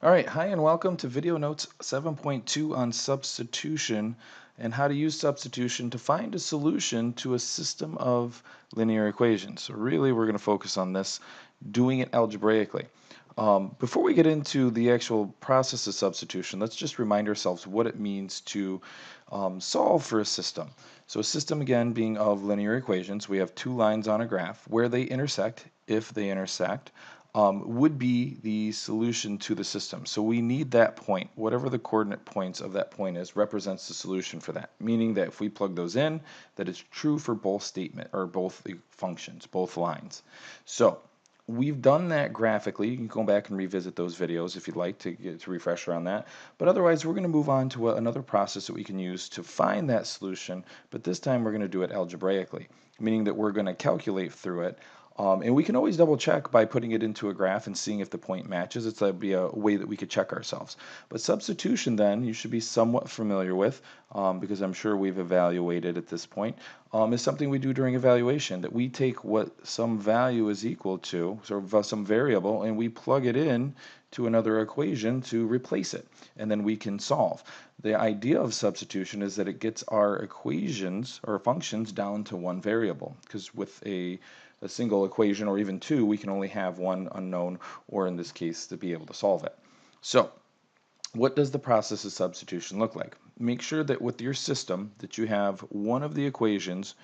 All right, hi and welcome to video notes 7.2 on substitution and how to use substitution to find a solution to a system of linear equations. So really we're going to focus on this, doing it algebraically. Before we get into the actual process of substitution, let's just remind ourselves what it means to solve for a system. So a system, again, being of linear equations, we have two lines on a graph. Where they intersect, if they intersect, would be the solution to the system. So we need that point, whatever the coordinate points of that point is, represents the solution for that. Meaning that if we plug those in, that it's true for both statement or both the functions, both lines. So we've done that graphically. You can go back and revisit those videos if you'd like to get a refresher on that. But otherwise, we're going to move on to another process that we can use to find that solution. But this time we're going to do it algebraically, meaning that we're going to calculate through it. And we can always double check by putting it into a graph and seeing if the point matches. That'd be a way that we could check ourselves. But substitution then, you should be somewhat familiar with, because I'm sure we've evaluated at this point, is something we do during evaluation, that we take what some value is equal to, sort of some variable, and we plug it in to another equation to replace it, and then we can solve. The idea of substitution is that it gets our equations or functions down to one variable, because with a single equation or even two, we can only have one unknown, or in this case, to be able to solve it. So what does the process of substitution look like? Make sure that with your system that you have one of the equations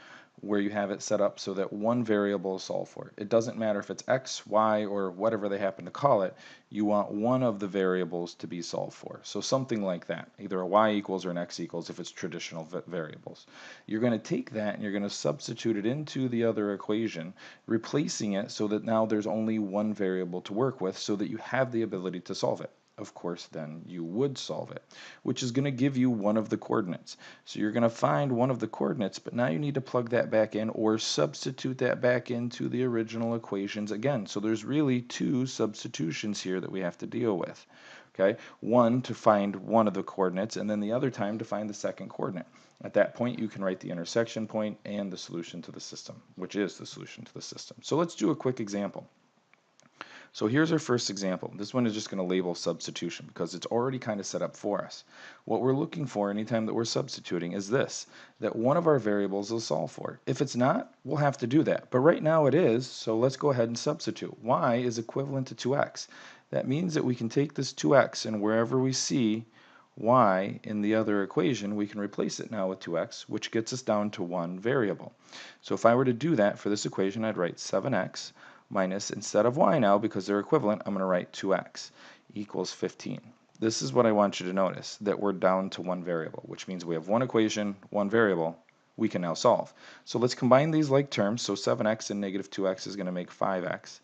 where you have it set up so that one variable is solved for. It doesn't matter if it's x, y, or whatever they happen to call it. You want one of the variables to be solved for. So something like that, either a y equals or an x equals if it's traditional variables. You're going to take that and you're going to substitute it into the other equation, replacing it so that now there's only one variable to work with so that you have the ability to solve it. Of course, then you would solve it, which is going to give you one of the coordinates. So you're going to find one of the coordinates, but now you need to plug that back in or substitute that back into the original equations again. So there's really two substitutions here that we have to deal with. Okay, one to find one of the coordinates, and then the other time to find the second coordinate. At that point, you can write the intersection point and the solution to the system, which is the solution to the system. So let's do a quick example. So here's our first example. This one is just going to label substitution because it's already kind of set up for us. What we're looking for anytime that we're substituting is this, that one of our variables is solved for. If it's not, we'll have to do that. But right now it is, so let's go ahead and substitute. Y is equivalent to 2x. That means that we can take this 2x and wherever we see y in the other equation, we can replace it now with 2x, which gets us down to one variable. So if I were to do that for this equation, I'd write 7x minus, instead of y now, because they're equivalent, I'm going to write 2x equals 15. This is what I want you to notice, that we're down to one variable, which means we have one equation, one variable, we can now solve. So let's combine these like terms. So 7x and negative 2x is going to make 5x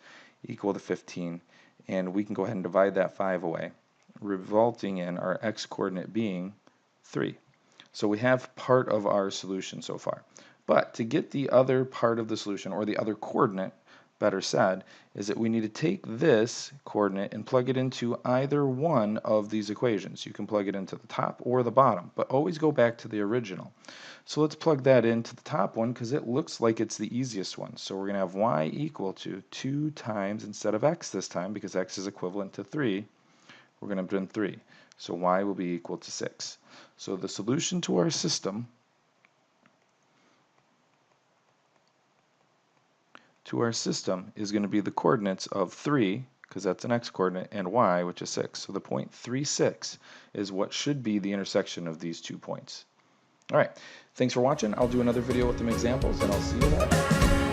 equal to 15. And we can go ahead and divide that 5 away, resulting in our x coordinate being 3. So we have part of our solution so far. But to get the other part of the solution, or the other coordinate, better said, is that we need to take this coordinate and plug it into either one of these equations. You can plug it into the top or the bottom, but always go back to the original. So let's plug that into the top one because it looks like it's the easiest one. So we're going to have y equal to 2 times, instead of x this time, because x is equivalent to 3, we're going to put in 3. So y will be equal to 6. So the solution to our system is going to be the coordinates of 3, because that's an x-coordinate, and y, which is 6. So the point 3, 6 is what should be the intersection of these 2 points. All right, thanks for watching. I'll do another video with some examples, and I'll see you later.